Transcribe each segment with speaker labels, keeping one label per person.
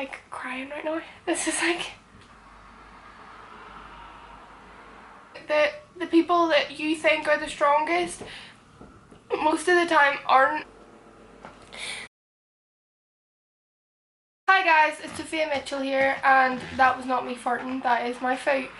Speaker 1: like crying right now. This is like the people that you think are the strongest most of the time aren't. Hi guys, it's Sophia Mitchell here, and that was not me farting, that is my foot.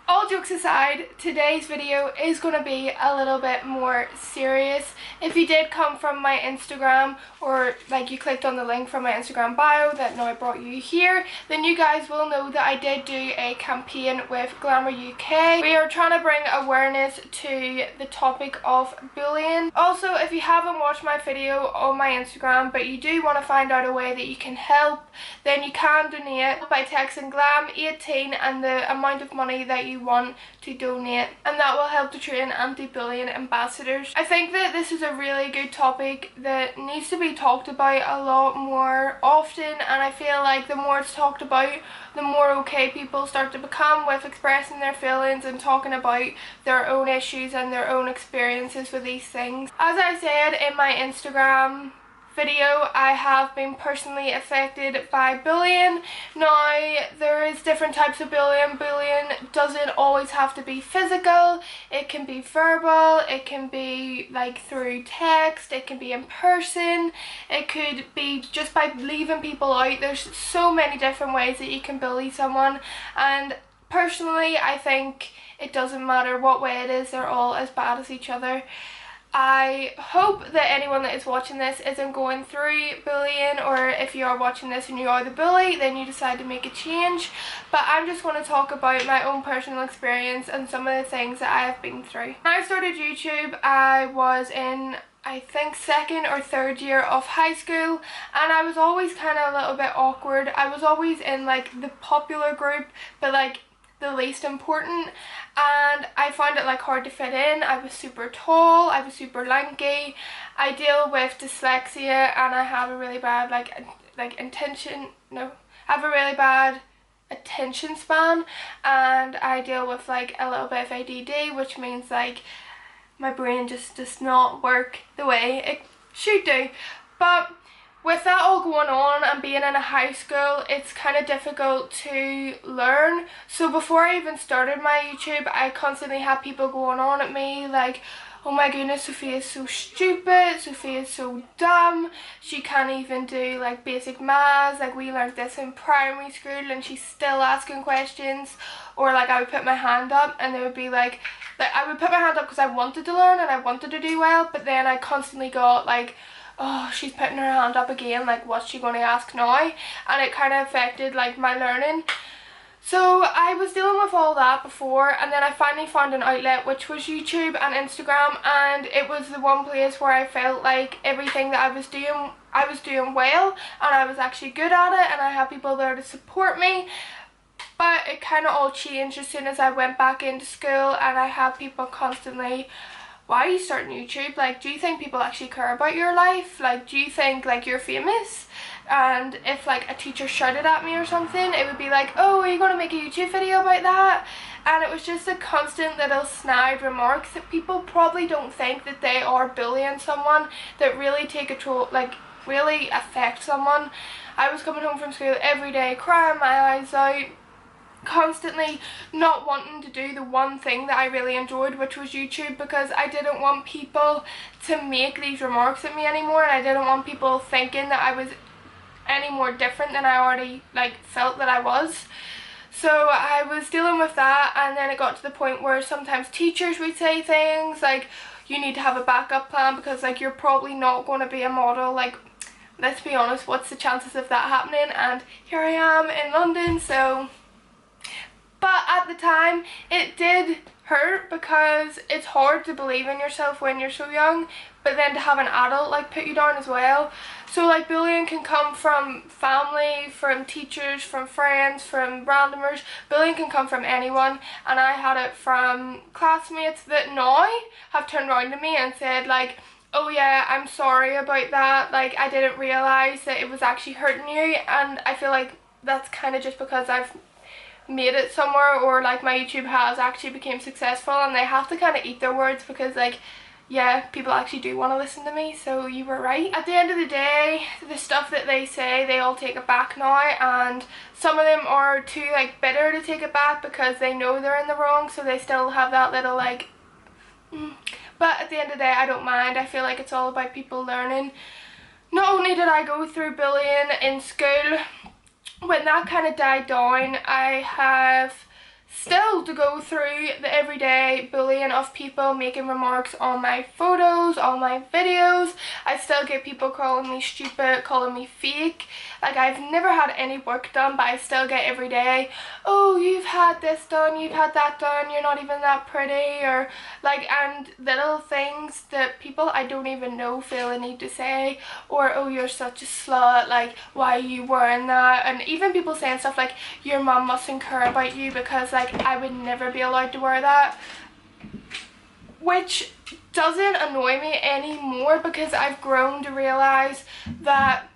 Speaker 1: All jokes aside, today's video is going to be a little bit more serious. If you did come from my Instagram, or like you clicked on the link from my Instagram bio that now brought you here, then you guys will know that I did do a campaign with Glamour UK. We are trying to bring awareness to the topic of bullying. Also, if you haven't watched my video on my Instagram but you do want to find out a way that you can help, then you can donate by texting GLAM18 and the amount of money that you want to donate, and that will help to train anti-bullying ambassadors. I think that this is a really good topic that needs to be talked about a lot more often, and I feel like the more it's talked about, the more okay people start to become with expressing their feelings and talking about their own issues and their own experiences with these things. As I said in my Instagram video, I have been personally affected by bullying. Now, there is different types of bullying. Bullying doesn't always have to be physical. It can be verbal, it can be like through text, it can be in person, it could be just by leaving people out. There's so many different ways that you can bully someone, and personally I think it doesn't matter what way it is, they're all as bad as each other. I hope that anyone that is watching this isn't going through bullying, or if you are watching this and you are the bully, then you decide to make a change. But I'm just going to talk about my own personal experience and some of the things that I have been through. When I started YouTube, I was in, I think, second or third year of high school, and I was always kind of a little bit awkward. I was always in like the popular group, but like the least important, and I found it like hard to fit in. I was super tall, I was super lanky, I deal with dyslexia, and I have a really bad I have a really bad attention span, and I deal with like a little bit of ADD, which means like my brain just does not work the way it should do. But with that all going on and being in a high school, it's kind of difficult to learn. So before I even started my YouTube, I constantly had people going on at me like, oh my goodness, Sophia is so stupid, Sophia is so dumb, she can't even do like basic maths, like we learned this in primary school and she's still asking questions. Or like I would put my hand up and they would be like I would put my hand up because I wanted to learn and I wanted to do well, but then I constantly got like, oh, she's putting her hand up again, like what's she going to ask now? And it kind of affected like my learning. So I was dealing with all that before, and then I finally found an outlet, which was YouTube and Instagram, and it was the one place where I felt like everything that I was doing well, and I was actually good at it, and I had people there to support me. But it kind of all changed as soon as I went back into school, and I had people constantly, why are you starting YouTube? Like, do you think people actually care about your life? Like, do you think like you're famous? And if like a teacher shouted at me or something, it would be like, oh, are you going to make a YouTube video about that? And it was just a constant little snide remarks that people probably don't think that they are bullying someone, that really take a toll, like really affect someone. I was coming home from school every day crying my eyes out, constantly not wanting to do the one thing that I really enjoyed, which was YouTube, because I didn't want people to make these remarks at me anymore, and I didn't want people thinking that I was any more different than I already like felt that I was. So I was dealing with that, and then it got to the point where sometimes teachers would say things like, you need to have a backup plan because like you're probably not going to be a model. Like, let's be honest, what's the chances of that happening? And here I am in London. So but at the time it did hurt, because it's hard to believe in yourself when you're so young, but then to have an adult like put you down as well. So like bullying can come from family, from teachers, from friends, from randomers. Bullying can come from anyone, and I had it from classmates that now have turned around to me and said like, oh yeah, I'm sorry about that, like I didn't realise that it was actually hurting you. And I feel like that's kind of just because I've made it somewhere, or like my YouTube has actually became successful, and they have to kind of eat their words, because like yeah, people actually do want to listen to me, so you were right. At the end of the day, the stuff that they say, they all take it back now, and some of them are too like bitter to take it back because they know they're in the wrong, so they still have that little like but at the end of the day, I don't mind. I feel like it's all about people learning. Not only did I go through bullying in school, when that kind of died down, I have still to go through the everyday bullying of people making remarks on my photos, on my videos. I still get people calling me stupid, calling me fake. Like, I've never had any work done, but I still get every day, oh, you've had this done, you've had that done, you're not even that pretty, or like, and little things that people I don't even know feel the need to say, or oh, you're such a slut, like, why are you wearing that? And even people saying stuff like, your mum mustn't care about you because like I would never be allowed to wear that, which doesn't annoy me anymore because I've grown to realise that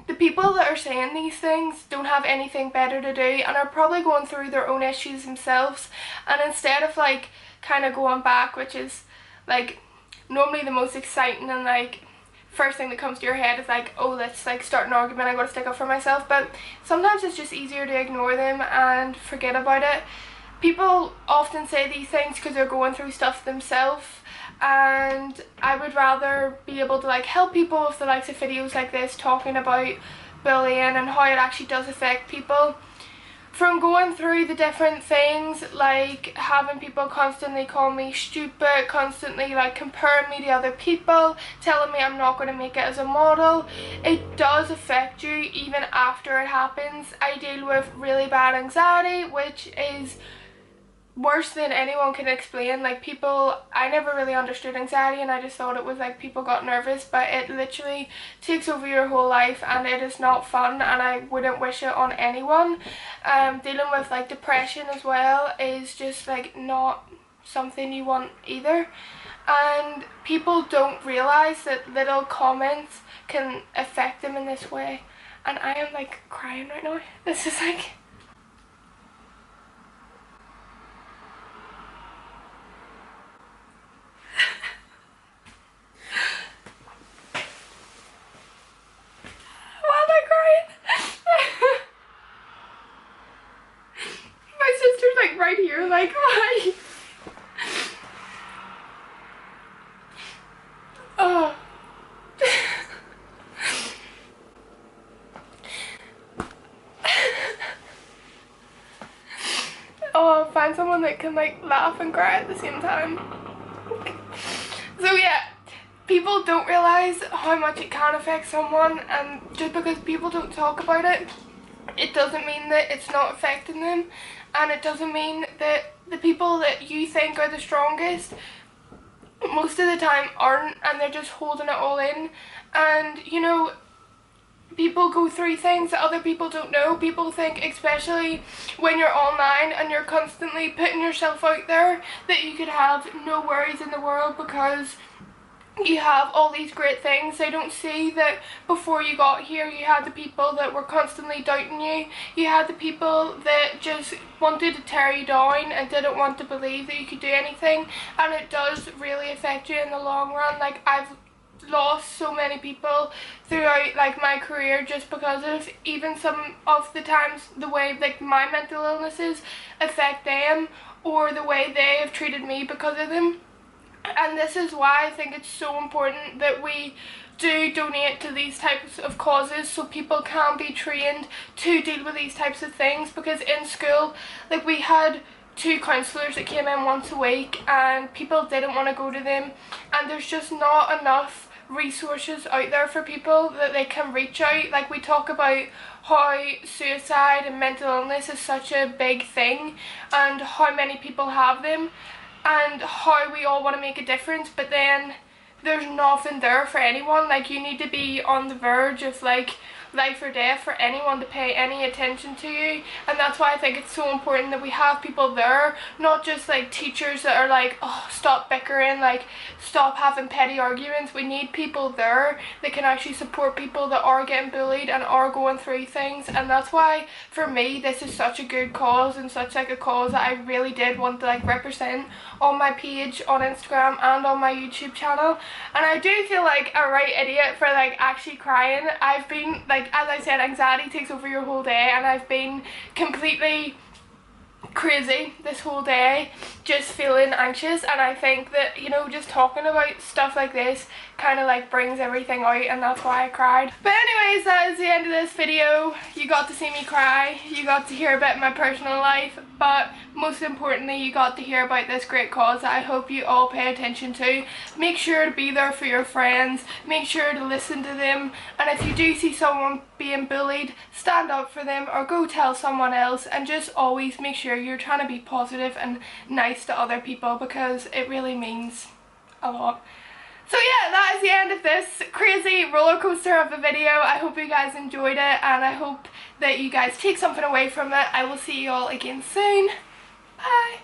Speaker 1: the people that are saying these things don't have anything better to do and are probably going through their own issues themselves, and instead of like kind of going back, which is like normally the most exciting and like first thing that comes to your head is like, oh, let's like start an argument, I gotta stick up for myself, but sometimes it's just easier to ignore them and forget about it. People often say these things because they're going through stuff themselves, and I would rather be able to like help people with the likes of videos like this talking about bullying and how it actually does affect people. From going through the different things, like having people constantly call me stupid, constantly like comparing me to other people, telling me I'm not going to make it as a model, it does affect you even after it happens. I deal with really bad anxiety, which is worse than anyone can explain. Like, people, I never really understood anxiety and I just thought it was like people got nervous, but it literally takes over your whole life and it is not fun, and I wouldn't wish it on anyone. Dealing with like depression as well is just like not something you want either, and people don't realise that little comments can affect them in this way. And I am like crying right now. This is like right here, like, why? Oh. Oh, find someone that can like laugh and cry at the same time. So yeah, people don't realise how much it can affect someone, and just because people don't talk about it, it doesn't mean that it's not affecting them, and it doesn't mean that the people that you think are the strongest most of the time aren't, and they're just holding it all in. And you know, people go through things that other people don't know. People think, especially when you're online and you're constantly putting yourself out there, that you could have no worries in the world because you have all these great things. They don't see that before you got here you had the people that were constantly doubting you. You had the people that just wanted to tear you down and didn't want to believe that you could do anything, and it does really affect you in the long run. Like, I've lost so many people throughout like my career just because of even some of the times the way like my mental illnesses affect them, or the way they have treated me because of them. And this is why I think it's so important that we do donate to these types of causes, so people can be trained to deal with these types of things. Because in school, like, we had 2 counsellors that came in once a week and people didn't want to go to them, and there's just not enough resources out there for people that they can reach out. Like, we talk about how suicide and mental illness is such a big thing and how many people have them, and how we all want to make a difference, but then there's nothing there for anyone. Like, you need to be on the verge of like life or death for anyone to pay any attention to you, and that's why I think it's so important that we have people there, not just like teachers that are like, oh, stop bickering, like stop having petty arguments. We need people there that can actually support people that are getting bullied and are going through things, and that's why for me this is such a good cause and such like a cause that I really did want to like represent on my page on Instagram and on my YouTube channel. And I do feel like a right idiot for like actually crying. I've been like, as I said, anxiety takes over your whole day, and I've been completely crazy this whole day, just feeling anxious, and I think that, you know, just talking about stuff like this kind of like brings everything out, and that's why I cried. But anyways, that is the end of this video. You got to see me cry, you got to hear about my personal life, but most importantly you got to hear about this great cause that I hope you all pay attention to. Make sure to be there for your friends, make sure to listen to them, and if you do see someone being bullied, stand up for them or go tell someone else, and just always make sure you're trying to be positive and nice to other people, because it really means a lot. So yeah, that is the end of this crazy roller coaster of a video. I hope you guys enjoyed it, and I hope that you guys take something away from it. I will see you all again soon. Bye!